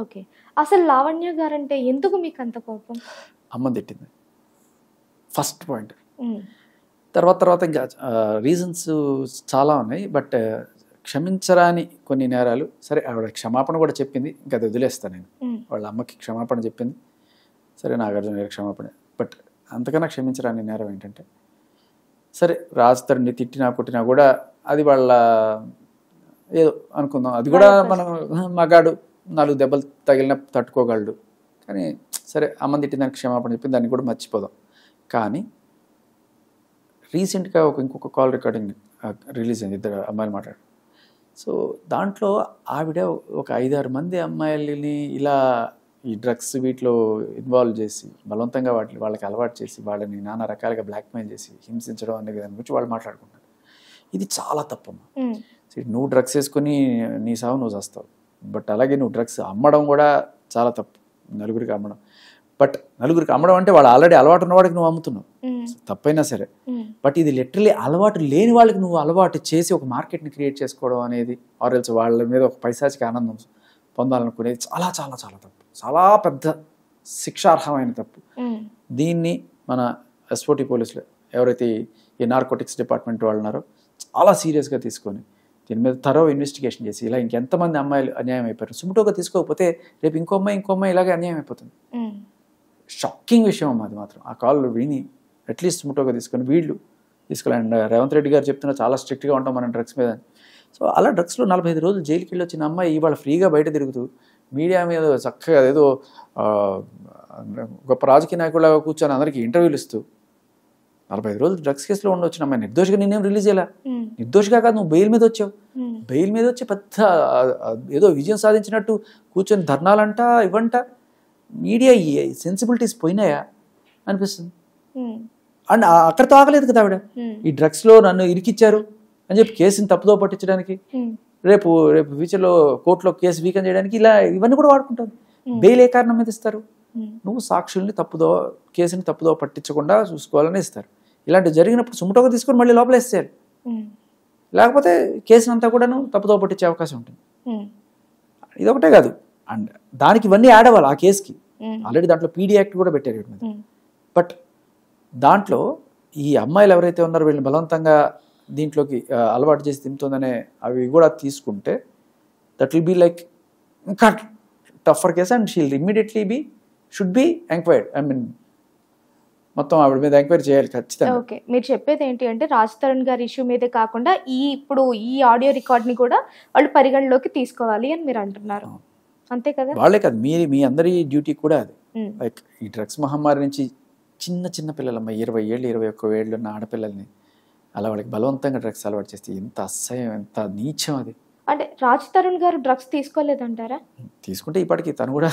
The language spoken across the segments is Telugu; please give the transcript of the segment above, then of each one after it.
ఓకే. అసలు లావణ్య గారంటే ఎందుకు మీకంత కోపం? అమ్మ తిట్టింది ఫస్ట్ పాయింట్. హ్మ్. తర్వాత ఇంకా రీజన్స్ చాలా ఉన్నాయి. బట్ క్షమించరాని కొన్ని నేరాలు. సరే ఆవిడ క్షమాపణ కూడా చెప్పింది, ఇంకా అది వదిలేస్తాను నేను. వాళ్ళ అమ్మకి క్షమాపణ చెప్పింది, సరే నాగార్జున గారి క్షమాపణ. బట్ అంతకన్నా క్షమించరాని నేరం ఏంటంటే, సరే రాజ్ తరుణ్ని తిట్టినా కొట్టినా కూడా అది వాళ్ళ ఏదో అనుకుందాం, అది కూడా మనం మగాడు 4 దెబ్బలు తగిలిన తట్టుకోగలడు. కానీ సరే అమ్మని తిట్టిన దానికి క్షమాపణ చెప్పింది, దాన్ని కూడా మర్చిపోదాం. కానీ రీసెంట్గా ఇంకొక కాల్ రికార్డింగ్ రిలీజ్ అయింది, 2 అమ్మాయిలు మాట్లాడు. సో దాంట్లో ఆవిడ ఒక 5-6 మంది అమ్మాయిలని ఇలా ఈ డ్రగ్స్ వీటిలో ఇన్వాల్వ్ చేసి బలవంతంగా వాళ్ళకి అలవాటు చేసి వాళ్ళని నానా రకాలుగా బ్లాక్మెయిల్ చేసి హింసించడం అనే దాని గురించి వాళ్ళు మాట్లాడుకుంటారు. ఇది చాలా తప్పమ్మా. నువ్వు డ్రగ్స్ వేసుకొని నీ సావు నువ్వు చేస్తావు, బట్ అలాగే నువ్వు డ్రగ్స్ అమ్మడం కూడా చాలా తప్పు, నలుగురికి అమ్మడం. బట్ నలుగురికి అమ్మడం అంటే వాళ్ళు ఆల్రెడీ అలవాటు ఉన్న వాడికి నువ్వు అమ్ముతున్నావు, తప్పైనా సరే. బట్ ఇది లిటరలీ అలవాటు లేని వాళ్ళకి నువ్వు అలవాటు చేసి ఒక మార్కెట్ని క్రియేట్ చేసుకోవడం అనేది, ఆర్ఎల్స్ వాళ్ళ మీద ఒక పైశాచిక ఆనందం పొందాలనుకునేది చాలా చాలా చాలా తప్పు, చాలా పెద్ద శిక్షార్హమైన తప్పు. దీన్ని మన ఎస్ఓటి పోలీసులు ఎవరైతే ఈ నార్కోటిక్స్ డిపార్ట్మెంట్ వాళ్ళు ఉన్నారో చాలా సీరియస్గా తీసుకొని దీని మీద థరో ఇన్వెస్టిగేషన్ చేసి, ఇలా ఇంకెంతమంది అమ్మాయిలు అన్యాయం అయిపోయారు, సుముటోగా తీసుకోకపోతే రేపు ఇంకో అమ్మాయి ఇలాగే అన్యాయం అయిపోతుంది. షాకింగ్ విషయం అమ్మా అది మాత్రం. ఆ కాల్ విని అట్లీస్ట్ సుముటోగా తీసుకొని వీళ్ళు తీసుకోవాలండి. రేవంత్ రెడ్డి గారు చెప్తున్నా చాలా స్ట్రిక్ట్గా ఉంటాం మనం డ్రగ్స్ మీద. సో అలా డ్రగ్స్లో 45 రోజులు జైలుకి వెళ్ళి వచ్చిన అమ్మాయి ఇవాళ ఫ్రీగా బయట తిరుగుతూ మీడియా మీద చక్కగా ఏదో గొప్ప రాజకీయ నాయకులాగా కూర్చొని అందరికీ ఇంటర్వ్యూలు ఇస్తూ 45 రోజులు డ్రగ్స్ కేసులో ఉండొచ్చిన అమ్మాయి నిర్దోషిగా నేనేం రిలీజ్ చేయాల. నిర్దోషిగా కాదు, నువ్వు బెయిల్ మీద వచ్చావు. బెయిల్ మీద వచ్చి పెద్ద ఏదో విజయం సాధించినట్టు కూర్చొని ధర్నాలంట ఇవ్వంట. మీడియా సెన్సిబిలిటీస్ పోయినాయా అనిపిస్తుంది. అండ్ అక్కడితో ఆగలేదు కదా ఆవిడ, ఈ డ్రగ్స్లో నన్ను ఇరికిచ్చారు అని చెప్పి కేసుని తప్పుదో పట్టించడానికి, రేపు ఫ్యూచర్లో కోర్టులో కేసు వీకన్ చేయడానికి ఇలా ఇవన్నీ కూడా వాడుకుంటారు. బెయిల్ ఏ కారణం మీద ఇస్తారు? నువ్వు సాక్షుల్ని కేసుని తప్పుదో పట్టించకుండా చూసుకోవాలని ఇస్తారు. ఇలాంటివి జరిగినప్పుడు సుముటోగా తీసుకొని మళ్ళీ లోపల వేసేయాలి, లేకపోతే కేసుని అంతా కూడా తప్పుదో పట్టించే అవకాశం ఉంటుంది. ఇదొకటే కాదు, అండ్ దానికి ఇవన్నీ యాడ్ అవ్వాలి ఆ కేసుకి. ఆల్రెడీ దాంట్లో పీడీ యాక్ట్ కూడా పెట్టారు వీటి మీద. బట్ దాంట్లో ఈ అమ్మాయిలు ఎవరైతే ఉన్నారో వీళ్ళని బలవంతంగా దీంట్లోకి అలవాటు చేసి తింటుందనే అవి కూడా తీసుకుంటే దట్ విల్ బీ లైక్ ఇంకా టఫర్ case. And she'll immediately should be enquired. I mean మొత్తం ఆవిడ మీద ఎంక్వైరీ చేయాలి ఖచ్చితంగా. ఓకే, మీరు చెప్పేది ఏంటి అంటే రాజ్ తరుణ్ గారి ఇష్యూ మీదే కాకుండా ఇప్పుడు ఈ ఆడియో రికార్డ్ని కూడా వాళ్ళు పరిగణలోకి తీసుకోవాలి అని మీరు అంటున్నారు, అంతే కదా? వాళ్ళే కాదు, మీ అందరి డ్యూటీ కూడా అది. లైక్ ఈ డ్రగ్స్ మహమ్మారి నుంచి చిన్న పిల్లలమ్మ 20 ఏళ్ళు 21 ఏళ్ళు ఉన్న ఆడపిల్లల్ని అలా వాళ్ళకి బలవంతంగా డ్రగ్స్ అలవాటు చేస్తే ఎంత అసహ్యం, ఎంత నీచం అది. అంటే రాజ్ తరుణ్ గారు డ్రగ్స్ తీసుకోలేదంటారా? తీసుకుంటే ఇప్పటికీ తను కూడా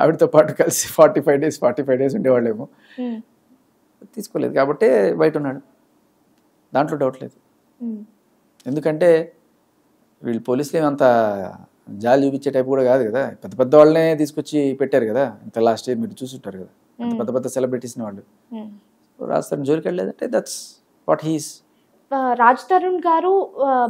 ఆవిడతో పాటు కలిసి 45 డేస్ ఉండేవాళ్ళేమో. తీసుకోలేదు కాబట్టి బయట ఉన్నాడు, దాంట్లో డౌట్ లేదు. ఎందుకంటే వీళ్ళు పోలీసులు ఏమంత జాలి చూపించే టైప్ కూడా కాదు కదా, పెద్ద వాళ్ళనే తీసుకొచ్చి పెట్టారు కదా. ఇంత లాస్ట్ ఇయర్ మీరు చూసుంటారు కదా, పెద్ద సెలబ్రిటీస్ని వాళ్ళు. రాజ్ తరుణ్ జోలికి వెళ్ళలేదంటే that's what he's. Raj Tarun గారు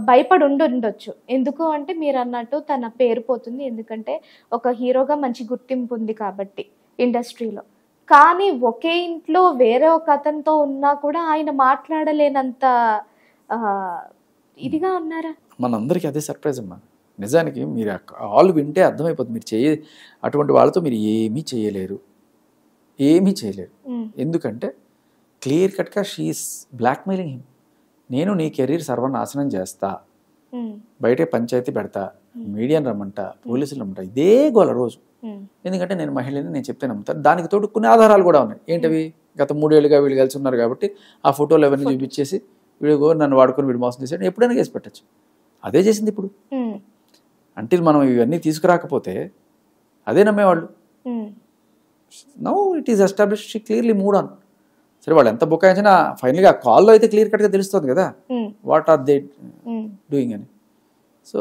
భయపడి ఉండొచ్చు, ఎందుకు అంటే మీరు అన్నట్టు తన పేరు పోతుంది, ఎందుకంటే ఒక హీరోగా మంచి గుర్తింపు ఉంది కాబట్టి ఇండస్ట్రీలో. కానీ ఒకే ఇంట్లో వేరే ఒక అతనితో ఉన్నా కూడా ఆయన మాట్లాడలేనంత ఇదిగా ఉన్నారా? మనందరికీ అదే సర్ప్రైజ్ అమ్మా. నిజానికి మీరు ఆల్ వింటే అర్థమైపోతుంది, మీరు అటువంటి వాళ్ళతో మీరు ఏమీ చేయలేరు. ఎందుకంటే క్లియర్ కట్గా షీఈస్ బ్లాక్మెయిలింగ్ హిమ్. నేను నీ కెరీర్ సర్వనాశనం చేస్తా, బయటే పంచాయతీ పెడతా, మీడియాని రమ్మంటా, పోలీసులు రమ్మంటా, ఇదే గోల రోజు. ఎందుకంటే నేను మహిళని నేను చెప్తే నమ్ముతాను. దానికి తోడు కొన్ని ఆధారాలు కూడా ఉన్నాయి. ఏంటవి? గత 3 ఏళ్ళుగా వీళ్ళు కలిసి ఉన్నారు కాబట్టి ఆ ఫోటోలు అవన్నీ చూపించేసి వీడు నన్ను వాడుకొని వీడు మోసం చేశాడు, ఎప్పుడైనా కేసు పెట్టచ్చు. అదే చేసింది ఇప్పుడు. అంటే మనం ఇవన్నీ తీసుకురాకపోతే అదే నమ్మేవాళ్ళు. Now it is established, she clearly moved on. సరే వాళ్ళు ఎంత బుకాయించినా ఫైనల్గా కాల్లో అయితే క్లియర్ కట్గా తెలుస్తుంది కదా వాట్ ఆర్ దే డూయింగ్ అని. సో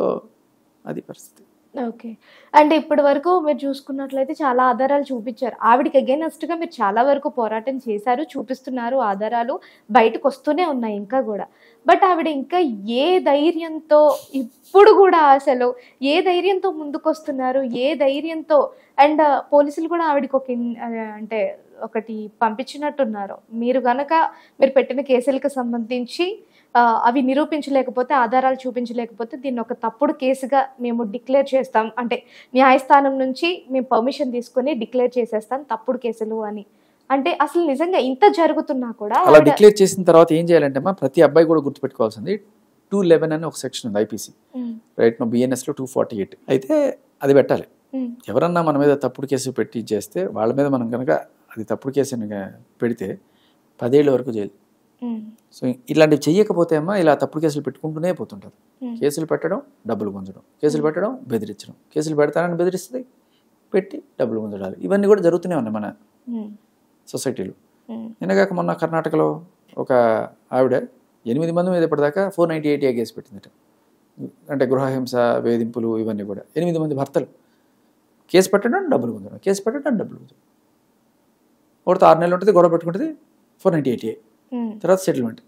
అది పరిస్థితి. ఓకే. అంటే ఇప్పటి వరకు మీరు చూసుకున్నట్లయితే చాలా ఆధారాలు చూపిచ్చారు. ఆవిడకి అగైనెస్ట్‌గా మీరు చాలా వరకు పోరాటం చేశారు, చూపిస్తున్నారు ఆధారాలు. బయటకొస్తూనే ఉన్నాయి ఇంకా గూడా. బట్ ఆవిడ ఇంకా ఏ ధైర్యంతో ఇప్పుడు గూడా అసలు ఏ ధైర్యంతో ముందుకొస్తున్నారు? ఏ ధైర్యంతో అండ్ పోలీసులు కూడా ఆవిడకి అంటే ఒకటి పంపించినట్టున్నారు. మీరు గనక మీరు పెట్టిన కేసులకు సంబంధించి అవి నిరూపించలేకపోతే, ఆధారాలు చూపించలేకపోతే దీన్ని ఒక తప్పుడు కేసుగా మేము డిక్లేర్ చేస్తాం. అంటే న్యాయస్థానం నుంచి మేము పర్మిషన్ తీసుకొని డిక్లేర్ చేసేస్తాం తప్పుడు కేసులు అని. అంటే అసలు నిజంగా ఇంత జరుగుతున్నా కూడా అలా డిక్లేర్ చేసిన తర్వాత ఏం చేయాలంటే అమ్మా, ప్రతి అబ్బాయి కూడా గుర్తుపెట్టుకోవాల్సింది 211 అని ఒక సెక్షన్ ఉంది ఐపీసీ, రైట్? మా బిఎన్ఎస్లో 248 అయితే అది పెట్టాలి. ఎవరన్నా మన మీద తప్పుడు కేసు పెట్టి చేస్తే వాళ్ళ మీద మనం కనుక అది తప్పుడు కేసు పెడితే 10 ఏళ్ళ వరకు జైలు. సో ఇలాంటివి చెయ్యకపోతే అమ్మా ఇలా తప్పుడు కేసులు పెట్టుకుంటూనే పోతుంటారు. కేసులు పెట్టడం, డబ్బులు గుంజడం, కేసులు పెట్టడం, బెదిరించడం, కేసులు పెడతానని బెదిరిస్తుంది, పెట్టి డబ్బులు గుంజడాలి. ఇవన్నీ కూడా జరుగుతూనే ఉన్నాయి మన సొసైటీలో. నిన్నగాక మొన్న కర్ణాటకలో ఒక ఆవిడ 8 మంది మీద ఇప్పటిదాకా 498A కేసు పెట్టిందట. అంటే గృహహింస, వేధింపులు ఇవన్నీ కూడా 8 మంది భర్తలు. కేసు పెట్టడం, డబ్బులు గుంజడం, కేసు పెట్టడం, డబ్బులు గుంజడం. ఒకటితో 6 నెలలు ఉంటుంది, గొడవ పెట్టుకుంటుంది, 498A. తర్వాత సెటిల్మెంట్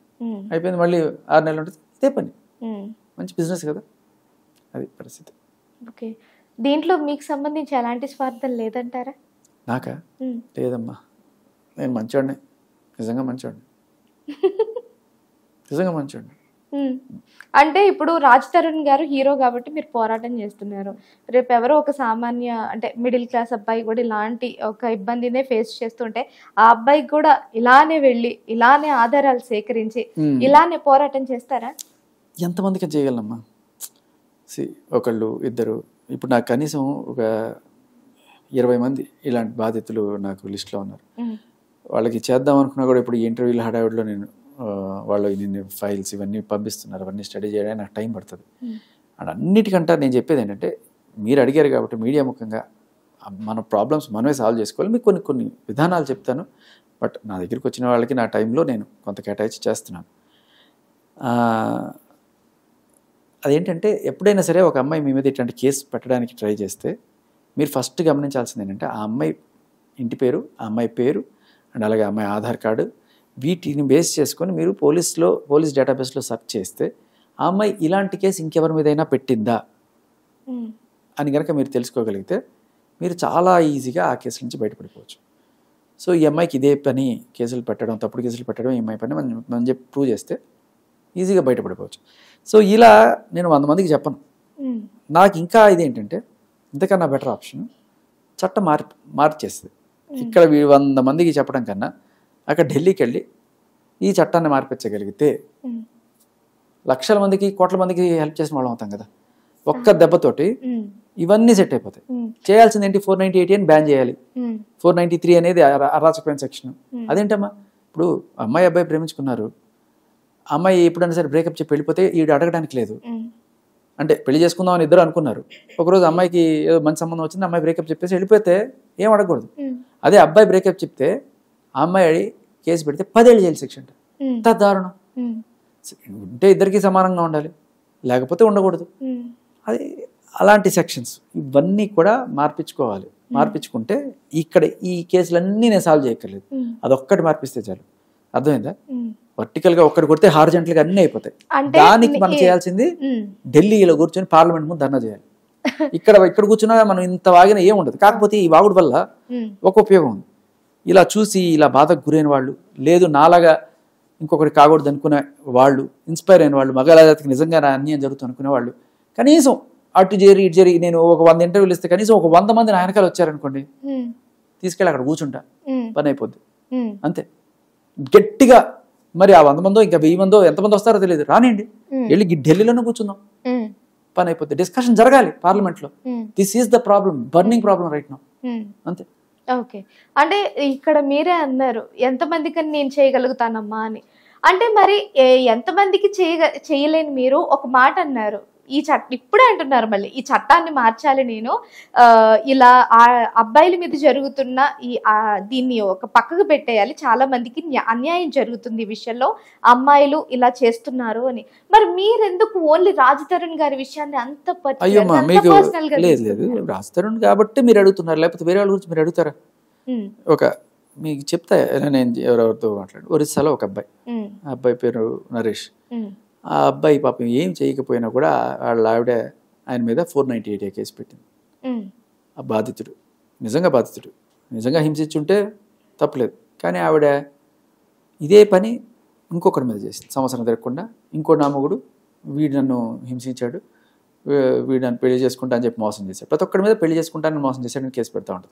అయిపోయింది, మళ్ళీ 6 నెలలు ఉంటుంది, ఇదే పని. మంచి బిజినెస్ కదా, అది పరిస్థితి. ఓకే. దీంట్లో మీకు సంబంధించి ఎలాంటి స్వార్థం లేదంటారా? నాకా? లేదమ్మా, నేను మంచివాడిని, నిజంగా మంచివాడిని, నిజంగా మంచివాడిని. అంటే ఇప్పుడు రాజ్ తరుణ్ గారు హీరో కాబట్టి మీరు పోరాటం చేస్తున్నారు. రేపు ఎవరో ఒక సామాన్య అంటే మిడిల్ క్లాస్ అబ్బాయి కూడా ఇలాంటి ఒక ఇబ్బందినే ఫేస్ చేస్తుంటే ఆ అబ్బాయికి కూడా ఇలానే వెళ్ళి ఇలానే ఆధారాలు సేకరించి ఇలానే పోరాటం చేస్తారా? ఎంతమందికి చేయగలనమ్మా? ఒకళ్ళు ఇద్దరు, ఇప్పుడు నాకు కనీసం ఒక 20 మంది ఇలాంటి బాధితులు నాకు లిస్ట్లో ఉన్నారు. వాళ్ళకి చేద్దాం అనుకున్నా కూడా ఇప్పుడు ఈ ఇంటర్వ్యూల హడావిడిలో నేను వాళ్ళు ఇన్ని ఫైల్స్ ఇవన్నీ పంపిస్తున్నారు, అవన్నీ స్టడీ చేయడానికి నాకు టైం పడుతుంది. అండ్ అన్నిటికంటే నేను చెప్పేది ఏంటంటే, మీరు అడిగారు కాబట్టి మీడియా ముఖ్యంగా మన ప్రాబ్లమ్స్ మనమే సాల్వ్ చేసుకోవాలి. మీకు కొన్ని విధానాలు చెప్తాను, బట్ నా దగ్గరికి వచ్చిన వాళ్ళకి నా టైంలో నేను కొంత కేటాయించి చేస్తున్నాను. అదేంటంటే, ఎప్పుడైనా సరే ఒక అమ్మాయి మీ మీద ఇట్లాంటి కేసు పెట్టడానికి ట్రై చేస్తే మీరు ఫస్ట్ గమనించాల్సింది ఏంటంటే, ఆ అమ్మాయి ఇంటి పేరు, ఆ అమ్మాయి పేరు అండ్ అలాగే ఆ అమ్మాయి ఆధార్ కార్డు, వీటిని బేస్ చేసుకొని మీరు పోలీస్ డేటాబేస్లో సెర్చ్ చేస్తే ఆ అమ్మాయి ఇలాంటి కేసు ఇంకెవరి మీదైనా పెట్టిందా అని కనుక మీరు తెలుసుకోగలిగితే మీరు చాలా ఈజీగా ఆ కేసు నుంచి బయటపడిపోవచ్చు. సో ఈ అమ్మాయికి ఇదే పని, కేసులు పెట్టడం, తప్పుడు కేసులు పెట్టడం ఈ అమ్మాయి పని మనం చెప్పి ప్రూవ్ చేస్తే ఈజీగా బయటపడిపోవచ్చు. సో ఇలా నేను 100 మందికి చెప్పను. నాకు ఇంకా ఇదేంటంటే, ఇంతకన్నా బెటర్ ఆప్షన్ చట్టం మార్చేస్తుంది. ఇక్కడ 100 మందికి చెప్పడం కన్నా అక్కడ ఢిల్లీకి వెళ్ళి ఈ చట్టాన్ని మార్పించగలిగితే లక్షల మందికి, కోట్ల మందికి హెల్ప్ చేసిన వాళ్ళం అవుతాం కదా. ఒక్క దెబ్బతోటి ఇవన్నీ సెట్ అయిపోతాయి. చేయాల్సింది ఏంటి? 498 అని బ్యాన్ చేయాలి. 493 అనేది అరాచకమైన సెక్షన్. అదేంటమ్మా, ఇప్పుడు అమ్మాయి అబ్బాయి ప్రేమించుకున్నారు, అమ్మాయి ఎప్పుడైనా సరే బ్రేకప్ చెప్పి వెళ్ళిపోతే ఈడు అడగడానికి లేదు. అంటే పెళ్లి చేసుకుందామని ఇద్దరు అనుకున్నారు, ఒకరోజు అమ్మాయికి ఏదో మంచి సంబంధం వచ్చింది, అమ్మాయి బ్రేకప్ చెప్పేసి వెళ్ళిపోతే ఏం అడగకూడదు. అదే అబ్బాయి బ్రేకప్ చెప్తే ఆ అమ్మాయి కేసు పెడితే 10 ఏళ్ళు జైలు శిక్ష అంట. ఎంత దారుణం! ఉంటే ఇద్దరికి సమానంగా ఉండాలి, లేకపోతే ఉండకూడదు. అది అలాంటి సెక్షన్స్ ఇవన్నీ కూడా మార్పించుకోవాలి. మార్పించుకుంటే ఇక్కడ ఈ కేసులన్నీ నేను సాల్వ్ చేయక్కర్లేదు, అదొక్కటి మార్పిస్తే చాలు. అర్థమైందా? వర్టికల్ గా ఒక్కటి కొడితే హారిజాంటల్ గా అన్నీ అయిపోతాయి. దానికి మనం చేయాల్సింది ఢిల్లీలో కూర్చొని పార్లమెంట్ ముందు ధర్నా చేయాలి. ఇక్కడ కూర్చున్నా మనం ఇంత వాగినా ఏం ఉండదు. కాకపోతే ఈ వాగుడు వల్ల ఒక ఉపయోగం ఉంది. ఇలా చూసి ఇలా బాధకు గురైన వాళ్ళు, లేదు నాలాగా ఇంకొకటి కాకూడదు అనుకునే వాళ్ళు, ఇన్స్పైర్ అయిన వాళ్ళు, మగజాతికి నిజంగా అన్యాయం జరుగుతుంది అనుకునే వాళ్ళు, కనీసం అటు చేరి ఇటు చేరి నేను ఒక 100 ఇంటర్వ్యూలు ఇస్తే కనీసం ఒక 100 మంది నా వెనకాల వచ్చారనుకోండి, తీసుకెళ్ళి అక్కడ కూర్చుంటా, పని అయిపోద్ది. అంతే. గట్టిగా మరి ఆ 100 మందో ఇంకా 1000 మందో ఎంతమంది వస్తారో తెలియదు, రానియండి, వెళ్ళి ఢిల్లీలోనే కూర్చుందాం, పని అయిపోద్ది. డిస్కషన్ జరగాలి పార్లమెంట్లో. This is the problem, burning problem right now. అంతే. ఓకే. అంటే ఇక్కడ మీరే అన్నారు ఎంతమందికని నేను చేయగలుగుతానమ్మా అని. అంటే మరి ఎంతమందికి చేయలేని మీరు ఒక మాట అన్నారు, ఈ ఇప్పుడే అంటున్నారు మళ్ళీ ఈ చట్టాన్ని మార్చాలి నేను, ఇలా ఆ అబ్బాయిల మీద జరుగుతున్న దీన్ని ఒక పక్కకు పెట్టేయాలి, చాలా మందికి అన్యాయం జరుగుతుంది ఈ విషయంలో, అమ్మాయిలు ఇలా చేస్తున్నారు అని. మరి మీరెందుకు ఓన్లీ రాజ్ తరుణ్ గారి విషయాన్ని అంత అయ్యమ్మా మీకు లేదు లేదు రాజ్ తరుణ్ కాబట్టి మీరు అడుగుతున్నారు, లేకపోతే వేరే వాళ్ళ గురించి మీరు అడుగుతారా? ఒక మీకు చెప్తా, నేను ఎవరెవరితో మాట్లాడు, ఒరిస్సాలో ఒక అబ్బాయి, ఆ అబ్బాయి పేరు నరేష్. ఆ అబ్బాయి పాపం ఏం చేయకపోయినా కూడా వాళ్ళ ఆవిడ ఆయన మీద 498A కేసు పెట్టింది. ఆ బాధితుడు నిజంగా హింసించుంటే తప్పలేదు, కానీ ఆవిడ ఇదే పని ఇంకొకరి మీద చేసింది. సంవత్సరం తిరగకుండా ఇంకో నామగుడు వీడు నన్ను హింసించాడు, వీడు నన్ను పెళ్లి చేసుకుంటా అని చెప్పి మోసం చేశాడు, ప్రతి ఒక్కరి మీద పెళ్లి చేసుకుంటానని మోసం చేశాడని కేసు పెడతా ఉంటుంది.